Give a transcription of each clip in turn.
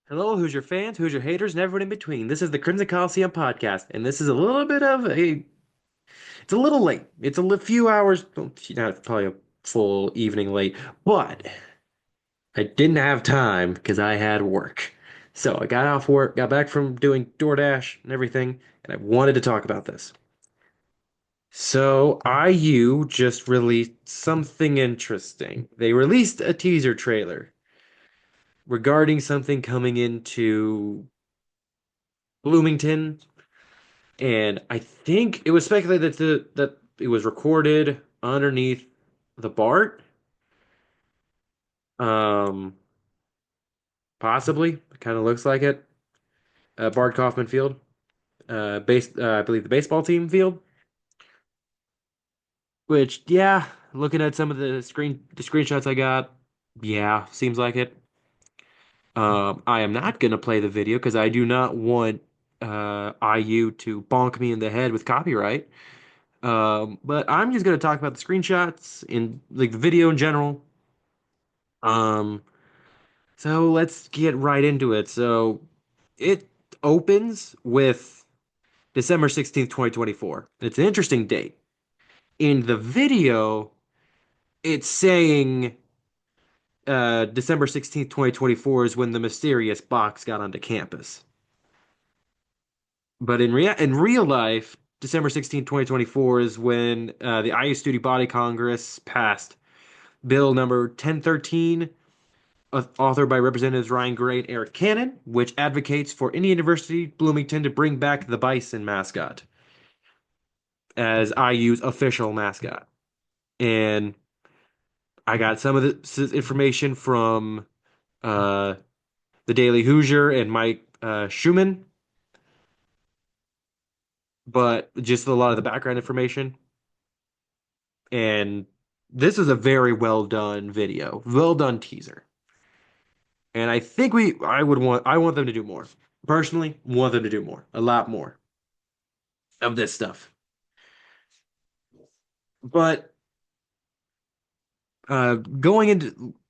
Hello, who's your fans, who's your haters, and everyone in between. This is the Crimson Coliseum podcast, and this is a little bit of a. It's a little late. It's a few hours, well, not probably a full evening late, but I didn't have time because I had work. So I got off work, got back from doing DoorDash and everything, and I wanted to talk about this. So IU just released something interesting. They released a teaser trailer regarding something coming into Bloomington. And I think it was speculated that it was recorded underneath the BART. Um, Possibly. It kind of looks like it. Bart Kaufman Field. I believe the baseball team field. Which, yeah, looking at some of the screenshots I got, yeah, seems like it. I am not gonna play the video because I do not want IU to bonk me in the head with copyright. But I'm just gonna talk about the screenshots in like the video in general. Um, so let's get right into it. So it opens with December 16th, 2024. It's an interesting date. In the video, it's saying December 16th, 2024 is when the mysterious box got onto campus. But in real life, December 16th, 2024 is when the IU Student Body Congress passed Bill number 1013, authored by Representatives Ryan Gray and Eric Cannon, which advocates for Indiana University Bloomington to bring back the bison mascot as IU's official mascot. And I got some of this information from uh, the Daily Hoosier and Mike Schumann, but just a lot of the background information. And this is a very well done video, well done teaser. And I think I want them to do more. Personally, want them to do more, a lot more of this stuff. But going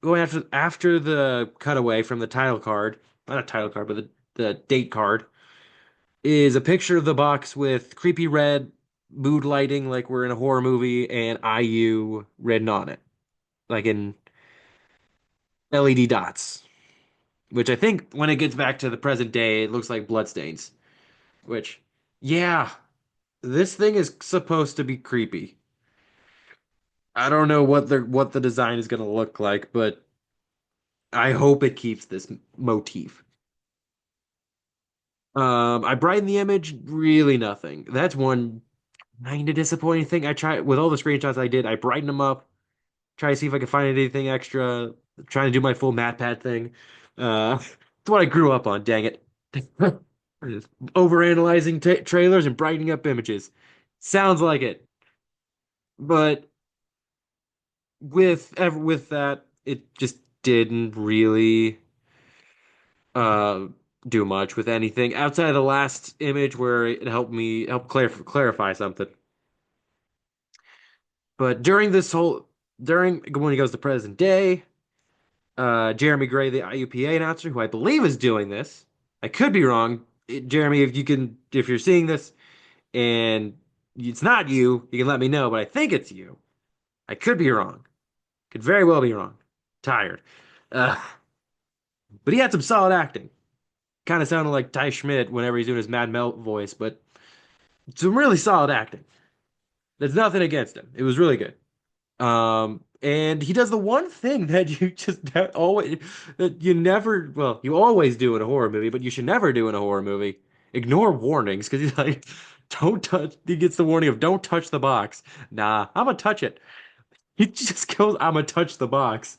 after the cutaway from the title card, not a title card, but the date card, is a picture of the box with creepy red mood lighting like we're in a horror movie and IU written on it, like in LED dots. Which I think when it gets back to the present day, it looks like bloodstains. Which, yeah, this thing is supposed to be creepy. I don't know what the design is gonna look like, but I hope it keeps this motif. I brightened the image, really nothing. That's one kind of disappointing thing. I try with all the screenshots I did, I brightened them up, try to see if I could find anything extra, trying to do my full MatPat thing. It's what I grew up on, dang it. Overanalyzing trailers and brightening up images. Sounds like it. But with that, it just didn't really uh do much with anything outside of the last image where it help clarify something. But during when he goes to present day, Jeremy Gray, the IUPA announcer, who I believe is doing this, I could be wrong. Jeremy, if you're seeing this and it's not you, you can let me know. But I think it's you. I could be wrong. Could very well be wrong. Tired. Uh, but he had some solid acting. Kind of sounded like Ty Schmidt whenever he's doing his Mad Melt voice, but some really solid acting. There's nothing against him. It was really good. And he does the one thing that you just always that you never, well, you always do in a horror movie, but you should never do in a horror movie. Ignore warnings because he's like, don't touch. He gets the warning of don't touch the box. Nah, I'm gonna touch it. He just goes, I'm gonna touch the box.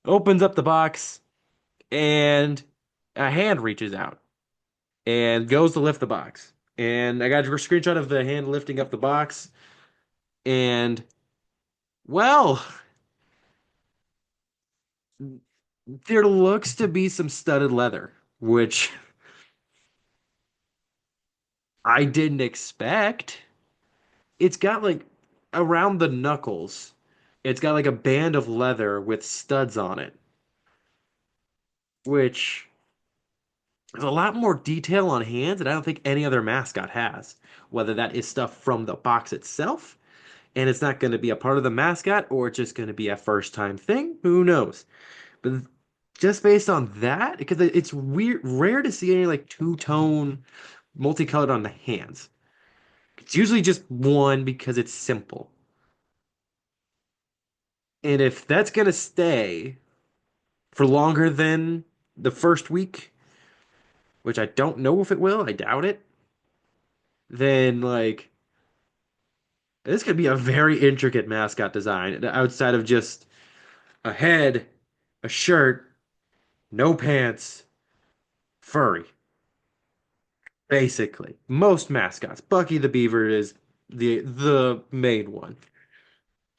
Opens up the box, and a hand reaches out and goes to lift the box. And I got a screenshot of the hand lifting up the box, and well, there looks to be some studded leather, which I didn't expect. It's got like around the knuckles, it's got like a band of leather with studs on it, which There's a lot more detail on hands that I don't think any other mascot has. Whether that is stuff from the box itself, and it's not going to be a part of the mascot, or it's just going to be a first time thing, who knows? But just based on that, because it's weird, rare to see any like two-tone multicolored on the hands. It's usually just one because it's simple. And if that's gonna stay for longer than the first week, which I don't know if it will, I doubt it, then like this could be a very intricate mascot design outside of just a head, a shirt, no pants, furry. Basically, most mascots. Bucky the Beaver is the main one.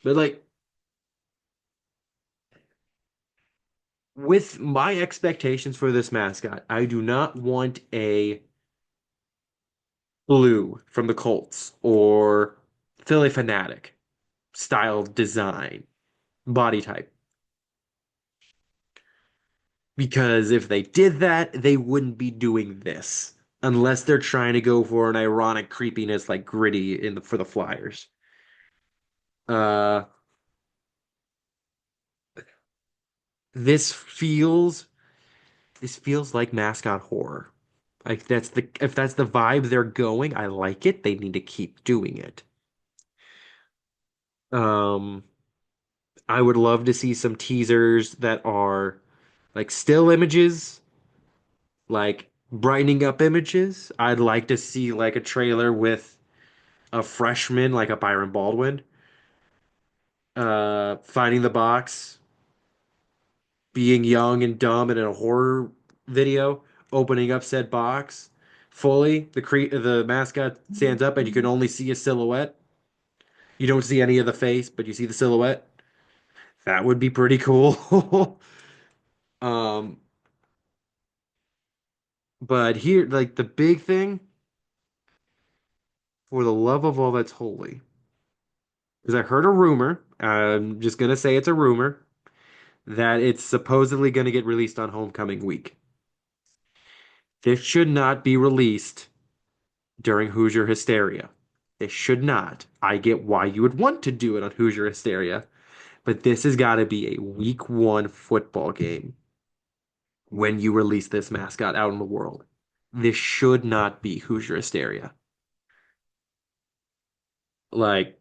But like with my expectations for this mascot, I do not want a blue from the Colts or Philly Fanatic style design, body type. Because if they did that, they wouldn't be doing this. Unless they're trying to go for an ironic creepiness like gritty for the Flyers. Uh this feels this feels like mascot horror. Like that's the if that's the vibe they're going, I like it. They need to keep doing it. Um, I would love to see some teasers that are like still images, like brightening up images. I'd like to see like a trailer with a freshman, like a Byron Baldwin, finding the box, being young and dumb and in a horror video, opening up said box fully. The mascot stands up and you can only see a silhouette. You don't see any of the face, but you see the silhouette. That would be pretty cool. Um, but here, like the big thing, for the love of all that's holy, is I heard a rumor. I'm just gonna say it's a rumor that it's supposedly gonna get released on homecoming week. This should not be released during Hoosier Hysteria. This should not. I get why you would want to do it on Hoosier Hysteria, but this has got to be a week one football game when you release this mascot out in the world. This should not be Hoosier Hysteria. Like,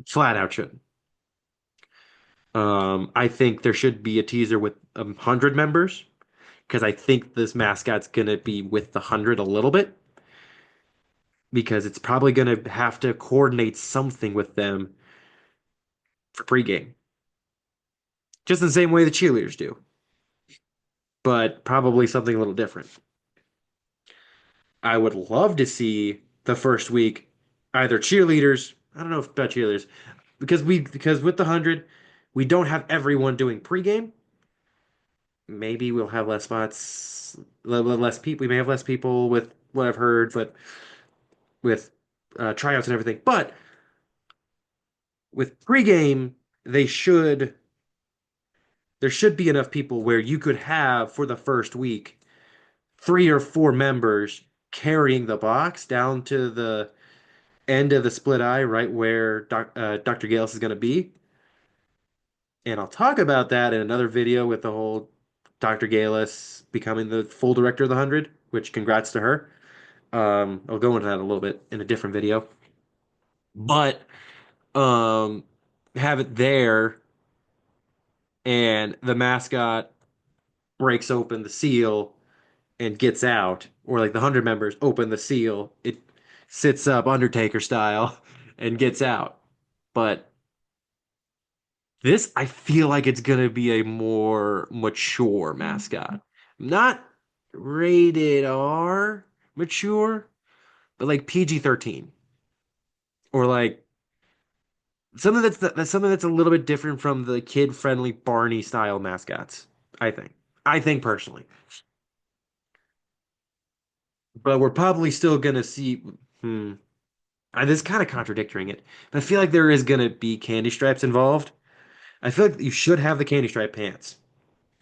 flat out shouldn't. I think there should be a teaser with 100 members because I think this mascot's gonna be with the 100 a little bit because it's probably gonna have to coordinate something with them for pregame, just in the same way the cheerleaders do, but probably something a little different. I would love to see the first week either cheerleaders. I don't know if about cheerleaders because with the 100 we don't have everyone doing pregame. Maybe we'll have less spots, less people. We may have less people with what I've heard, but with tryouts and everything. But with pregame, they should there should be enough people where you could have for the first week 3 or 4 members carrying the box down to the end of the split eye, right where Dr. Gales is going to be. And I'll talk about that in another video with the whole Dr. Gales becoming the full director of the 100, which congrats to her. I'll go into that a little bit in a different video. But um, have it there, and the mascot breaks open the seal and gets out, or like the 100 members open the seal, it sits up Undertaker style and gets out. But this, I feel like it's gonna be a more mature mascot. Not rated R mature, but like PG-13. Or like that's something that's a little bit different from the kid-friendly Barney style mascots, I think. I think personally. But we're probably still gonna see this is kind of contradicting it, but I feel like there is gonna be candy stripes involved. I feel like you should have the candy stripe pants.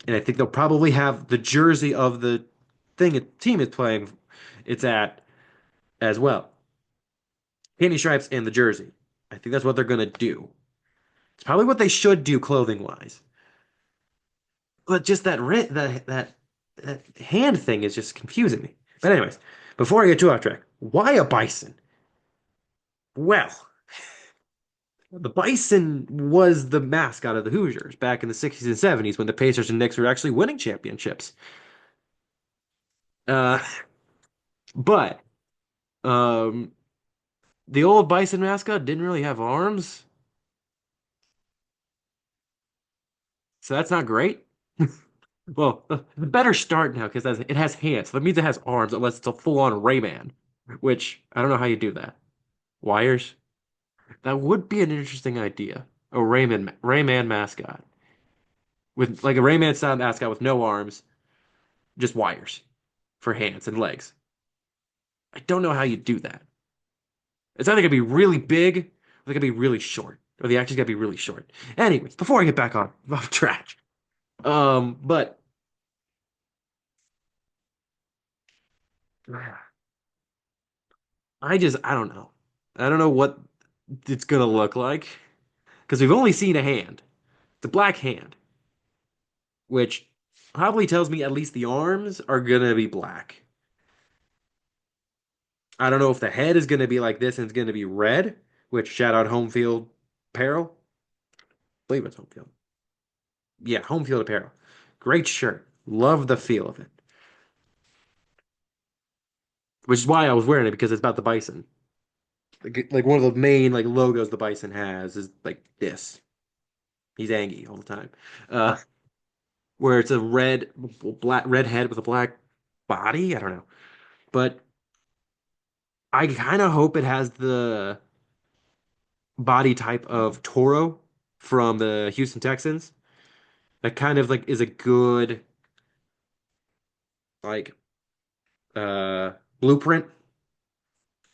And I think they'll probably have the jersey of the team is playing, it's at as well. Panty stripes and the jersey. I think that's what they're gonna do. It's probably what they should do clothing wise. But just that hand thing is just confusing me. But anyways, before I get too off track, why a bison? Well, the bison was the mascot of the Hoosiers back in the 60s and 70s when the Pacers and Knicks were actually winning championships. Uh, but um, the old bison mascot didn't really have arms, so that's not great. Well, the better start now because it has hands. So that means it has arms, unless it's a full-on Rayman, which I don't know how you do that. Wires? That would be an interesting idea. A Rayman mascot with like a Rayman style mascot with no arms, just wires for hands and legs. I don't know how you do that. It's either gonna be really big or they're gonna be really short. Or the action's gonna be really short. Anyways, before I get back on off track. But I don't know. I don't know what it's gonna look like. Because we've only seen a hand. The black hand, which probably tells me at least the arms are gonna be black. I don't know if the head is gonna be like this and it's gonna be red, which shout out home field apparel. I believe it's home field. Yeah, home field apparel. Great shirt. Love the feel of it. Which is why I was wearing it because it's about the bison. Like one of the main like logos the bison has is like this. He's angry all the time. Uh, where it's a red head with a black body. I don't know, but I kind of hope it has the body type of Toro from the Houston Texans. That kind of like is a good like blueprint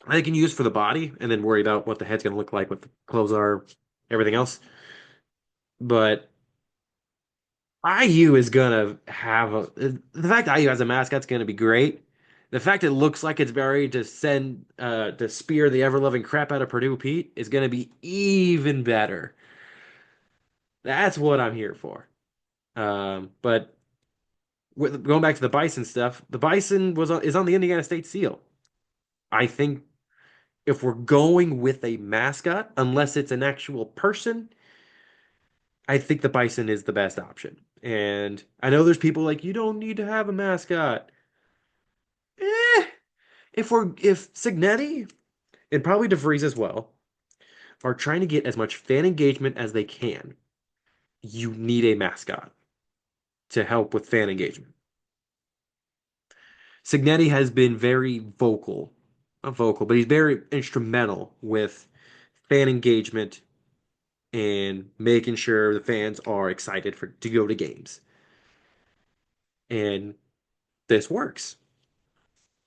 I can use for the body, and then worry about what the head's gonna look like, what the clothes are, everything else. But IU is gonna have the fact that IU has a mascot's gonna be great. The fact it looks like it's very to spear the ever-loving crap out of Purdue Pete is gonna be even better. That's what I'm here for. But going back to the Bison stuff, the Bison is on the Indiana State seal. I think if we're going with a mascot, unless it's an actual person, I think the Bison is the best option. And I know there's people like you don't need to have a mascot. Eh, if Signetti and probably DeVries as well are trying to get as much fan engagement as they can, you need a mascot to help with fan engagement. Signetti has been very vocal, not vocal, but he's very instrumental with fan engagement and making sure the fans are excited for to go to games. And this works.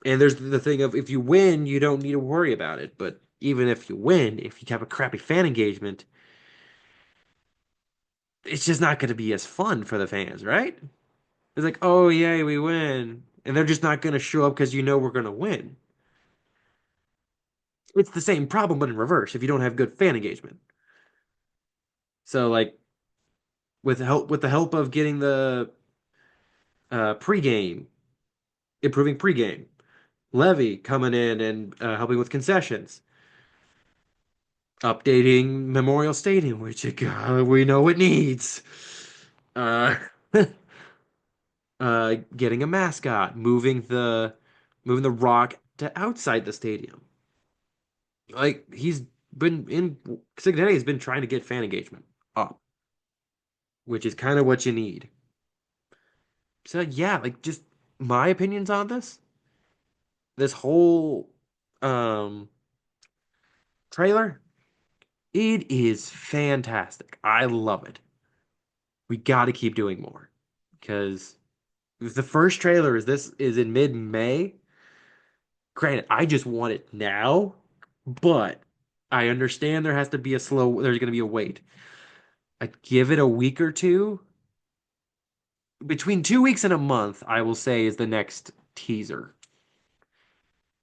And there's the thing of if you win, you don't need to worry about it. But even if you win, if you have a crappy fan engagement, it's just not going to be as fun for the fans, right? It's like, oh, yay, we win. And they're just not going to show up because you know we're going to win. It's the same problem, but in reverse if you don't have good fan engagement. So, like, with the help of getting the pregame, improving pregame, Levy coming in and helping with concessions, updating Memorial Stadium, which we know it needs. Uh, getting a mascot, moving the rock to outside the stadium. Like he's been in Cincinnati has been trying to get fan engagement up, which is kind of what you need. So yeah, like just my opinions on this whole um trailer, it is fantastic. I love it. We got to keep doing more because if the first trailer is in mid-May, granted, I just want it now, but I understand there's going to be a wait. I'd give it a week or two. Between 2 weeks and a month, I will say is the next. teaser.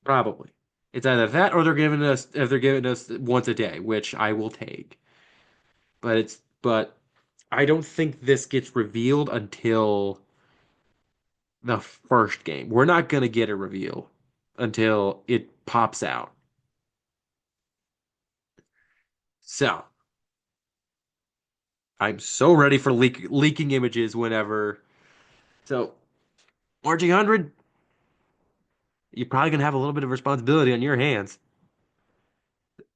Probably. It's either that or they're giving us if they're giving us once a day, which I will take. But I don't think this gets revealed until the first game. We're not gonna get a reveal until it pops out. So I'm so ready for leaking images whenever. So March 100, you're probably gonna have a little bit of responsibility on your hands.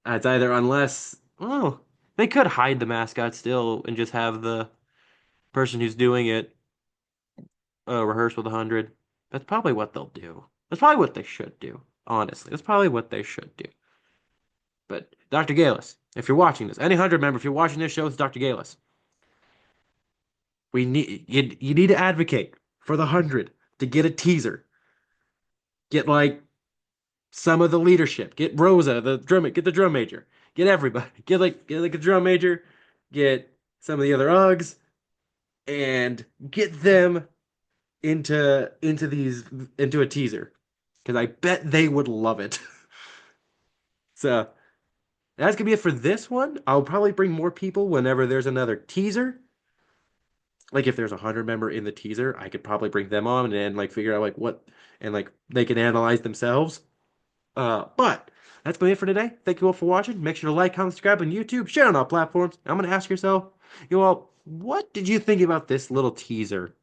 It's either unless, oh, they could hide the mascot still and just have the person who's doing it rehearse with 100. That's probably what they'll do. That's probably what they should do. Honestly, that's probably what they should do. But Dr. Galis, if you're watching this, any 100 member, if you're watching this show, it's Dr. Galis. You need to advocate for the 100 to get a teaser. Get like some of the leadership. Get Rosa, get the drum major. Get everybody. Get like a drum major. Get some of the other Uggs and get them into a teaser because I bet they would love it. So that's gonna be it for this one. I'll probably bring more people whenever there's another teaser. Like if there's 100 member in the teaser, I could probably bring them on and like figure out like what and like they can analyze themselves. But that's been it for today. Thank you all for watching. Make sure to like, comment, subscribe on YouTube, share on all platforms. I'm gonna ask yourself, you all, what did you think about this little teaser?